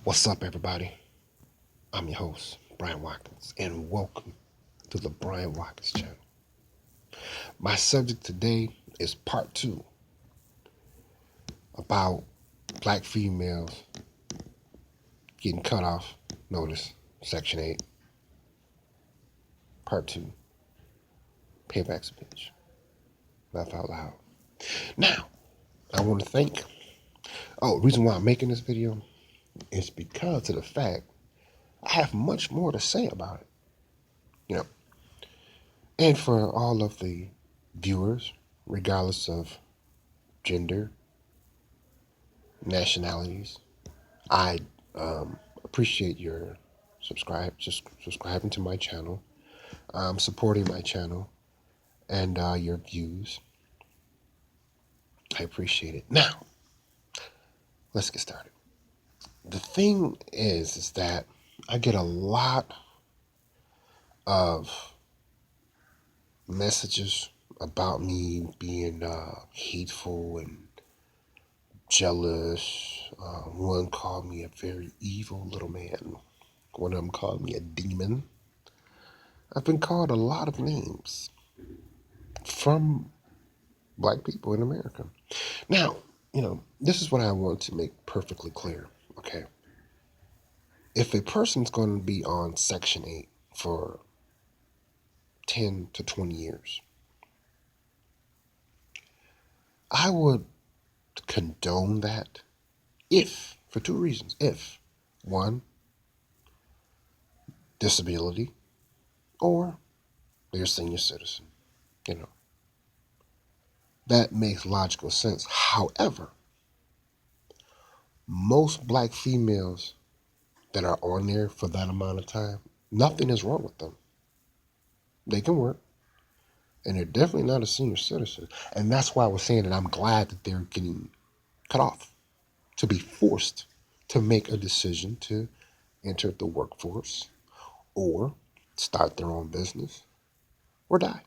What's up, everybody? I'm your host, Brian Watkins, and welcome to the Brian Watkins channel. My subject today is part two about black females getting cut off. Notice, Section 8, part two, Payback speech. Laugh out loud. Now, I want to thank, the reason why I'm making this video is because of the fact I have much more to say about it. You know, and for all of the viewers, regardless of gender, nationalities, I appreciate your subscribing to my channel, supporting my channel, and your views. I appreciate it. Now, let's get started. The thing is that I get a lot of messages about me being hateful and jealous. One called me a very evil little man. One of them called me a demon. I've been called a lot of names from black people in America. Now, this is what I want to make perfectly clear, okay? If a person's going to be on Section 8 for 10 to 20 years, I would condone that if, for two reasons. If, one, disability, or they're a senior citizen, you know. That makes logical sense. However, most black females that are on there for that amount of time, nothing is wrong with them. They can work, and they're definitely not a senior citizen. And that's why I was saying that I'm glad that they're getting cut off, to be forced to make a decision to enter the workforce or start their own business or die.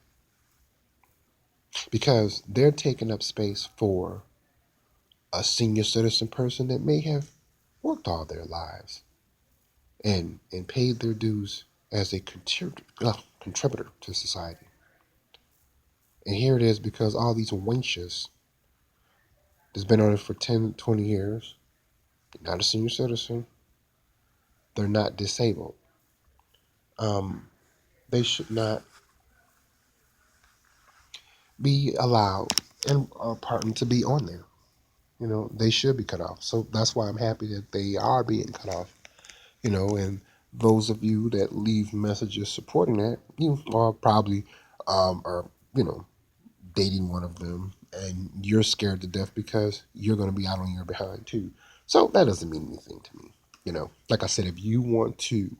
Because they're taking up space for a senior citizen person that may have worked all their lives and paid their dues as a contributor to society. And here it is, because all these wenches that's been on it for 10, 20 years, not a senior citizen, they're not disabled. They should not be allowed and a partner to be on there. They should be cut off. So that's why I'm happy that they are being cut off. And those of you that leave messages supporting that, you are probably are, dating one of them, and you're scared to death because you're going to be out on your behind too. So that doesn't mean anything to me. Like I said, if you want to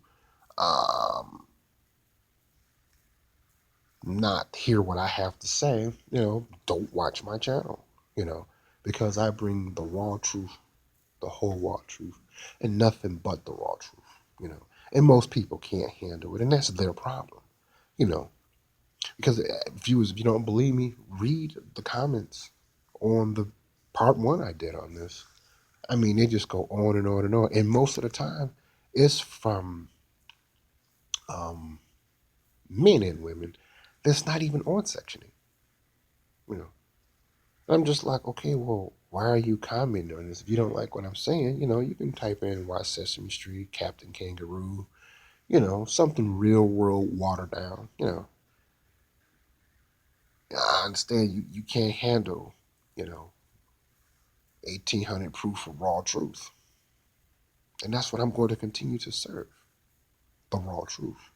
not hear what I have to say, don't watch my channel, because I bring the raw truth, the whole raw truth, and nothing but the raw truth. And most people can't handle it, and that's their problem, because viewers, if you don't believe me, read the comments on the part one I did on this. I mean, they just go on and on and on, and most of the time, it's from men and women that's not even on Section 8. I'm just like, okay, well, why are you commenting on this? If you don't like what I'm saying, you can type in Watch Sesame Street, Captain Kangaroo, something real world watered down. I understand you can't handle, 1800 proof of raw truth. And that's what I'm going to continue to serve, the raw truth.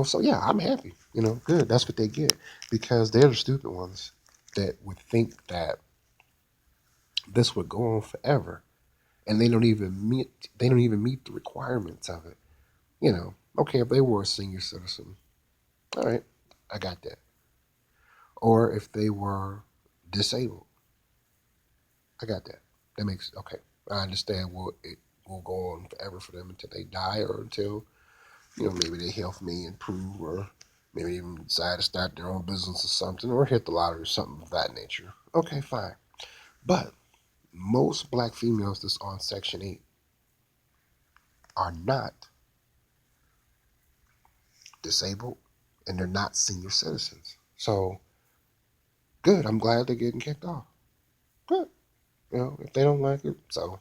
So yeah, I'm happy. Good. That's what they get, because they're the stupid ones that would think that this would go on forever, and they don't even meet the requirements of it. Okay, if they were a senior citizen, all right, I got that. Or if they were disabled, I got that. That makes okay. I understand. Well, it will go on forever for them until they die, or until maybe their health may improve, or maybe even decide to start their own business or something, or hit the lottery or something of that nature. Okay, fine. But most black females that's on Section 8 are not disabled and they're not senior citizens. So good. I'm glad they're getting kicked off. Good. If they don't like it, so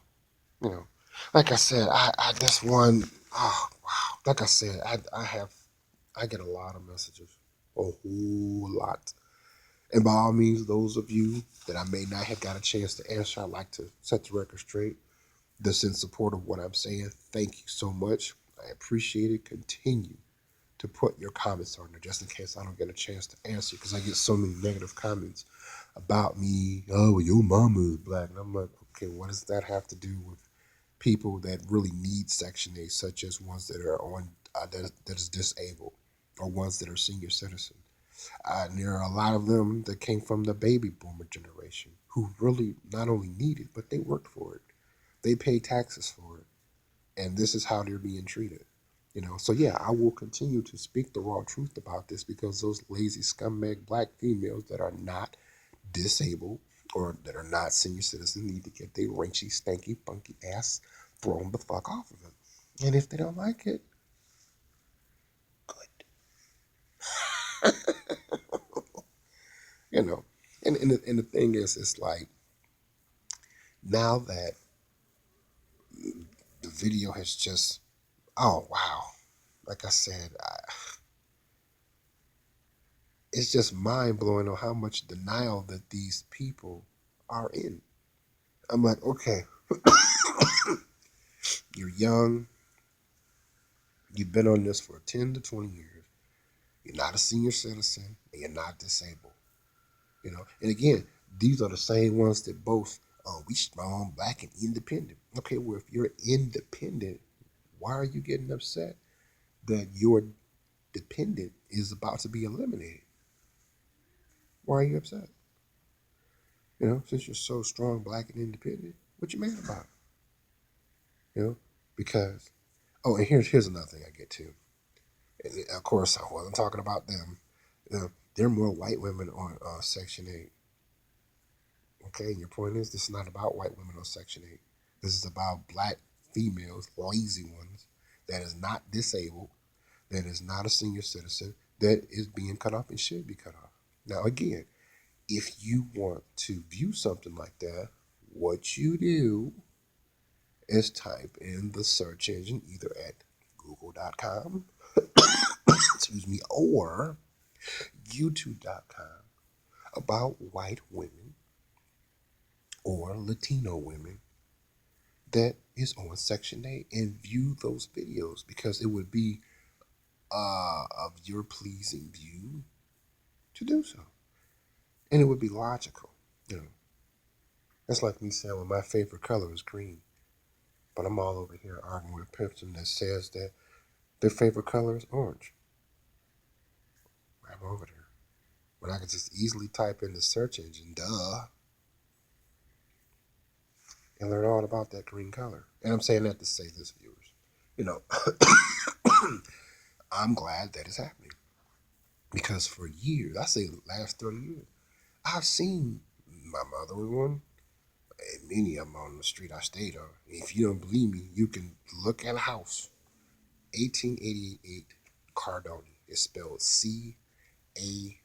you know, like I said, I this one, oh wow, like I said, I get a lot of messages, a whole lot. And by all means, those of you that I may not have got a chance to answer, I'd like to set the record straight. That's in support of what I'm saying. Thank you so much. I appreciate it. Continue to put your comments on there just in case I don't get a chance to answer because I get so many negative comments about me. Oh, well, your mama is black. And I'm like, okay, what does that have to do with people that really need Section 8, such as ones that are on that is disabled or ones that are senior citizens? And there are a lot of them that came from the baby boomer generation who really not only need it, but they worked for it. They pay taxes for it. And this is how they're being treated. So yeah, I will continue to speak the raw truth about this because those lazy scumbag black females that are not disabled or that are not senior citizens need to get their wrinchy, stanky, funky ass thrown the fuck off of it. And if they don't like it, good. you know. And the thing is, it's like now that the video has just, oh wow, like I said, it's just mind blowing on how much denial that these people are in. I'm like, okay, you're young, you've been on this for 10 to 20 years, you're not a senior citizen, and you're not disabled. And again, these are the same ones that both, oh, we strong, black, and independent. Okay, well, if you're independent, why are you getting upset that your dependent is about to be eliminated? Why are you upset? Since you're so strong, black, and independent, what you mad about? Because, oh, and here's another thing I get to. And of course, I wasn't talking about them. There are more white women on Section 8. Okay, and your point is this is not about white women on Section 8. This is about black females, lazy ones, that is not disabled, that is not a senior citizen, that is being cut off and should be cut off. Now, again, if you want to view something like that, what you do is type in the search engine either at google.com, excuse me, or youtube.com about white women or Latino women that is on Section 8 and view those videos because it would be of your pleasing view to do so. And it would be logical. You know, that's like me saying, well, my favorite color is green. But I'm all over here arguing with a person that says that their favorite color is orange. I'm over there. But I could just easily type in the search engine, duh, and learn all about that green color. And I'm saying that to say this, viewers. You know, I'm glad that is happening. Because for years, I say the last 30 years, I've seen my mother was one, and many of them on the street I stayed on. If you don't believe me, you can look at a house. 1888 Cardoni. It's spelled Cardoni.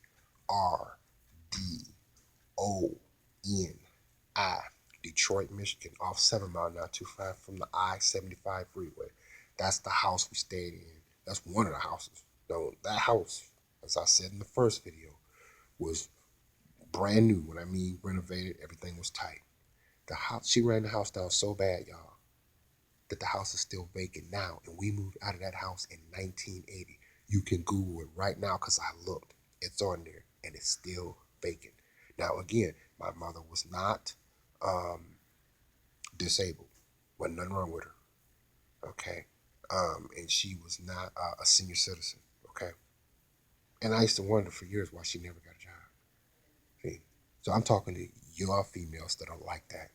Detroit, Michigan, off 7 Mile, not too far from the I-75 freeway. That's the house we stayed in. That's one of the houses. No, that house, as I said in the first video, was brand new. When I mean renovated, everything was tight. The house, she ran the house down so bad, y'all, that the house is still vacant now. And we moved out of that house in 1980. You can Google it right now because I looked. It's on there and it's still vacant. Now, again, my mother was not disabled. Wasn't nothing wrong with her. Okay. And she was not a senior citizen. Okay. And I used to wonder for years why she never got a job. See? So I'm talking to you all females that are like that.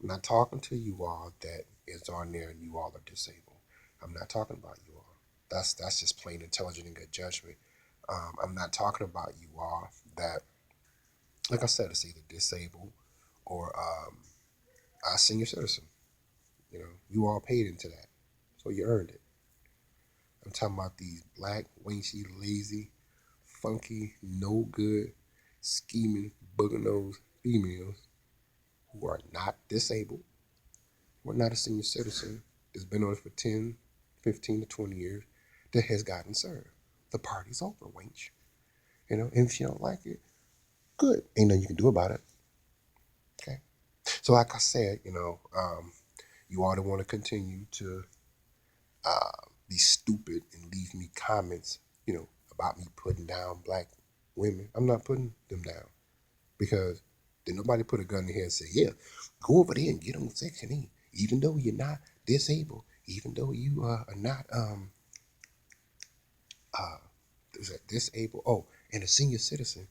I'm not talking to you all that is on there and you all are disabled. I'm not talking about you all. That's just plain intelligent and good judgment. I'm not talking about you all that, like I said, is either disabled or a senior citizen. You all paid into that. So you earned it. I'm talking about these black, winchy, lazy, funky, no good, scheming, booger nose females who are not disabled, who are not a senior citizen, that's been on it for 10, 15 to 20 years, that has gotten served. The party's over, wench. And if you don't like it, good. Ain't nothing you can do about it. Okay. So like I said, you ought to want to continue to be stupid and leave me comments, about me putting down black women. I'm not putting them down because then nobody put a gun in the head and say, yeah, go over there and get on Section 8, even though you're not disabled, even though you are not uh, disabled. Oh, and a senior citizen,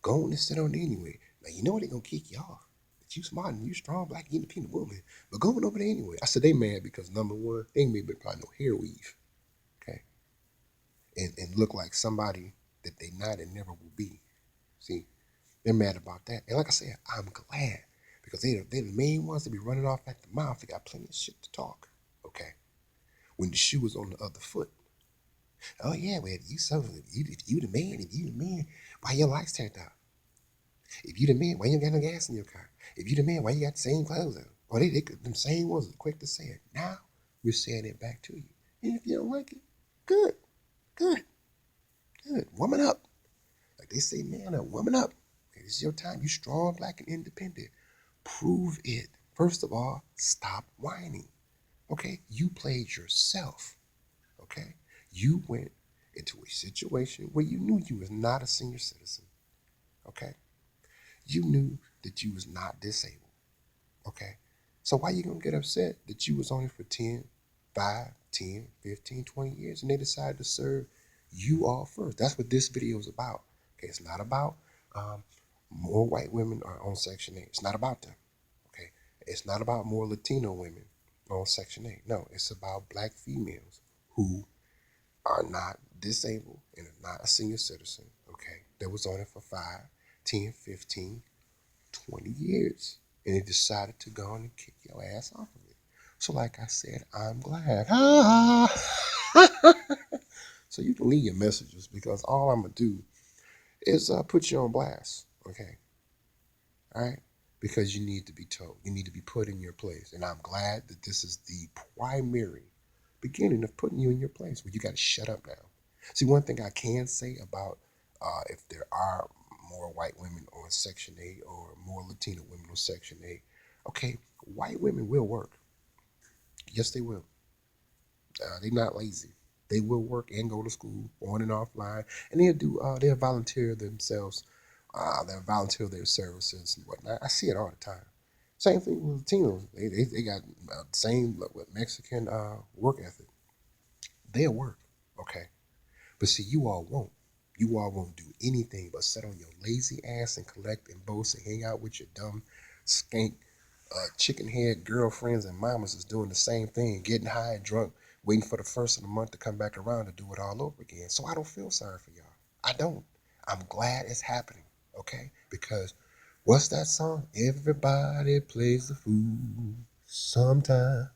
go on and sit on it anyway. Now you know they're gonna kick you off. But you smart and you strong, black, independent woman. But going over there anyway. I said they mad because number one, they ain't made probably no hair weave. Okay. And look like somebody that they not and never will be. See, they're mad about that. And like I said, I'm glad because they're the main ones that be running off at the mouth. They got plenty of shit to talk. Okay. When the shoe is on the other foot. Oh yeah, well if you the man, why your lights turned out? If you the man, why you got no gas in your car? If you the man, why you got the same clothes on? Or they them same ones are quick to say it. Now we're saying it back to you. And if you don't like it, good, good, good. Woman up. Like they say, man, a woman up. Okay, this is your time. You strong, black, and independent. Prove it. First of all, stop whining. Okay? You played yourself. Okay? You went into a situation where you knew you was not a senior citizen. Okay? You knew that you was not disabled. Okay? So why you gonna get upset that you was on it for 10, 5, 10, 15, 20 years and they decided to serve you all first? That's what this video is about. Okay, it's not about more white women are on Section 8. It's not about them. Okay, it's not about more Latino women on Section 8. No, it's about black females who are not disabled and are not a senior citizen. Okay, that was on it for 5, 10, 15, 20 years. And they decided to go on and kick your ass off of it. So like I said, I'm glad. So you can leave your messages because all I'm going to do is put you on blast. Okay. All right. Because you need to be told. You need to be put in your place. And I'm glad that this is the primary beginning of putting you in your place where you got to shut up now. See, one thing I can say about if there are more white women on Section 8 or more Latino women on Section 8, okay, white women will work. Yes, they will. They're not lazy. They will work and go to school on and offline, and they'll do. They'll volunteer themselves. They'll volunteer their services and whatnot. I see it all the time. Same thing with Latinos. They got the same with Mexican work ethic. They'll work. Okay. But see, you all won't. You all won't do anything but sit on your lazy ass and collect and boast and hang out with your dumb, skank, chicken head girlfriends and mamas is doing the same thing, getting high and drunk, waiting for the first of the month to come back around to do it all over again. So I don't feel sorry for y'all. I don't. I'm glad it's happening, okay? Because what's that song? Everybody plays the fool sometime.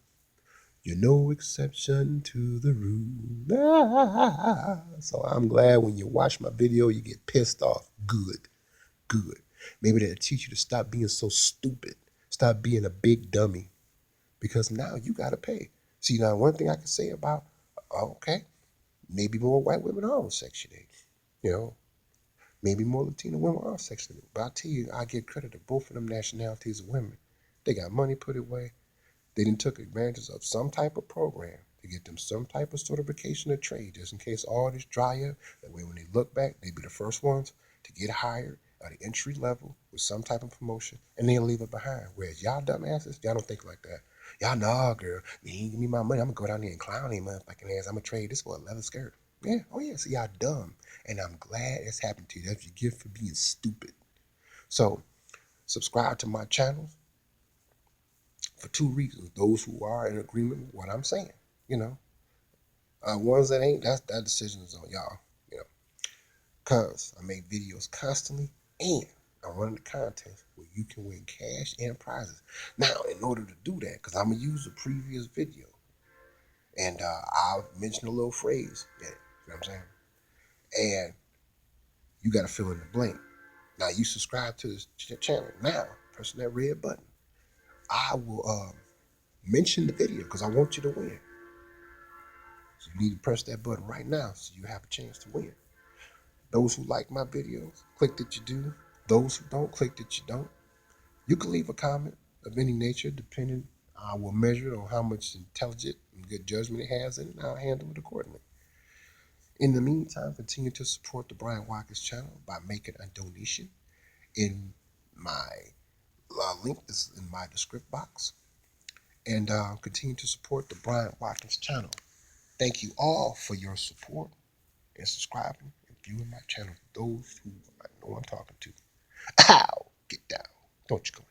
You're no exception to the rule. So I'm glad when you watch my video, you get pissed off. Good, good. Maybe that'll teach you to stop being so stupid. Stop being a big dummy. Because now you got to pay. See, now one thing I can say about, okay, maybe more white women are on Section 8. You know, maybe more Latino women are on Section 8. But I tell you, I give credit to both of them nationalities of women. They got money put away. They didn't took advantage of some type of program to get them some type of certification of trade, just in case all this dry up. That way, when they look back, they be the first ones to get hired at the entry level with some type of promotion, and they'll leave it behind. Whereas y'all dumbasses, y'all don't think like that. Y'all nah, girl, they ain't give me my money. I'm gonna go down there and clown him motherfucking ass. I'm gonna trade this for a leather skirt. Yeah, oh yeah. See, y'all dumb, and I'm glad it's happened to you. That's your gift for being stupid. So, subscribe to my channel for two reasons. Those who are in agreement with what I'm saying, you know. Ones that ain't, that decision is on y'all, you know. Cause I make videos constantly and I'm running a contest where you can win cash and prizes. Now, in order to do that, because I'm gonna use the previous video And I'll mention a little phrase in it. You know what I'm saying? And you got to fill in the blank. Now you subscribe to this channel. Now, pressing that red button, I will mention the video because I want you to win. So you need to press that button right now so you have a chance to win. Those who like my videos, click that you do. Those who don't, click that you don't. You can leave a comment of any nature, depending. I will measure it on how much intelligent and good judgment it has in it, and I'll handle it accordingly. In the meantime, continue to support the Brian Watkins channel by making a donation. In my link is in my description box. And continue to support the Brian Watkins channel. Thank you all for your support and subscribing and viewing my channel. Those who I know I'm talking to. Ow! Get down. Don't you go